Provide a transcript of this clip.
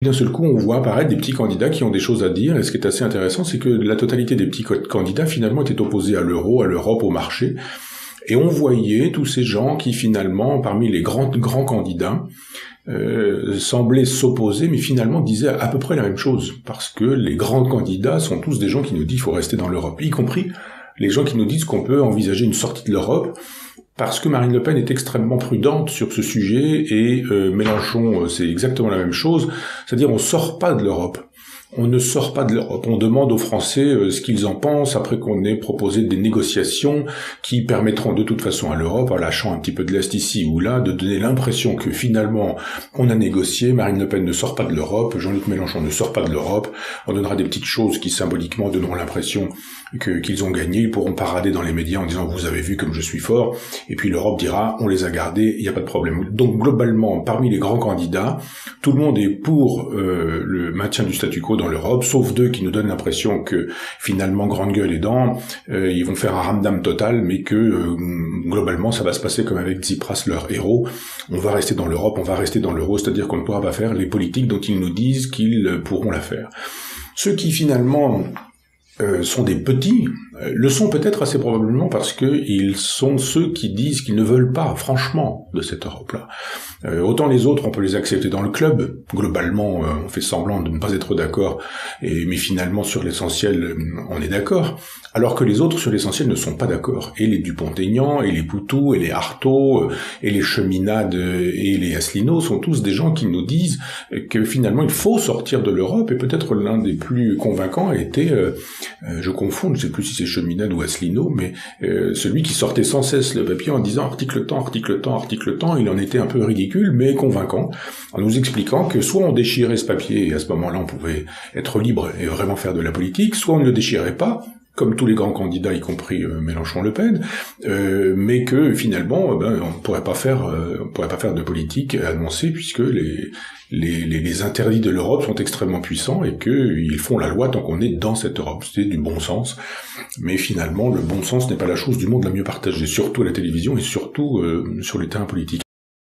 D'un seul coup, on voit apparaître des petits candidats qui ont des choses à dire, et ce qui est assez intéressant, c'est que la totalité des petits candidats, finalement, étaient opposés à l'euro, à l'Europe, au marché, et on voyait tous ces gens qui, finalement, parmi les grands candidats, semblaient s'opposer, mais finalement disaient à peu près la même chose, parce que les grands candidats sont tous des gens qui nous disent qu'il faut rester dans l'Europe, y compris les gens qui nous disent qu'on peut envisager une sortie de l'Europe, parce que Marine Le Pen est extrêmement prudente sur ce sujet, et Mélenchon, c'est exactement la même chose, c'est-à-dire on sort pas de l'Europe. On ne sort pas de l'Europe. On demande aux Français ce qu'ils en pensent après qu'on ait proposé des négociations qui permettront de toute façon à l'Europe, en lâchant un petit peu de l'Est ici ou là, de donner l'impression que finalement on a négocié, Marine Le Pen ne sort pas de l'Europe, Jean-Luc Mélenchon ne sort pas de l'Europe, on donnera des petites choses qui symboliquement donneront l'impression qu'ils ont gagné, ils pourront parader dans les médias en disant vous avez vu comme je suis fort, et puis l'Europe dira on les a gardés, il n'y a pas de problème. Donc globalement, parmi les grands candidats, tout le monde est pour le maintien du statu quo dans l'Europe, sauf deux qui nous donnent l'impression que finalement grande gueule aidant, ils vont faire un ramdam total, mais que globalement ça va se passer comme avec Tsipras, leur héros, on va rester dans l'Europe, on va rester dans l'euro, c'est-à-dire qu'on ne pourra pas faire les politiques dont ils nous disent qu'ils pourront la faire. Ceux qui finalement sont des petits, le sont peut-être assez probablement parce que ils sont ceux qui disent qu'ils ne veulent pas, franchement, de cette Europe-là. Autant les autres, on peut les accepter dans le club. Globalement, on fait semblant de ne pas être d'accord, mais finalement, sur l'essentiel, on est d'accord. Alors que les autres, sur l'essentiel, ne sont pas d'accord. Et les Dupont-Aignan, et les Poutou, et les Artaud, et les Cheminade, et les Asselineau sont tous des gens qui nous disent que finalement, il faut sortir de l'Europe, et peut-être l'un des plus convaincants a été, je confonds, je ne sais plus si c'est Cheminade ou Asselineau, mais celui qui sortait sans cesse le papier en disant article temps, article temps, article temps, il en était un peu ridicule, mais convaincant, en nous expliquant que soit on déchirait ce papier, et à ce moment-là on pouvait être libre et vraiment faire de la politique, soit on ne le déchirait pas, comme tous les grands candidats, y compris Mélenchon-Le Pen, mais que finalement, on pourrait pas faire de politique annoncée puisque les interdits de l'Europe sont extrêmement puissants et qu'ils font la loi tant qu'on est dans cette Europe. C'est du bon sens, mais finalement, le bon sens n'est pas la chose du monde la mieux partagée, surtout à la télévision et surtout sur les terrains politiques.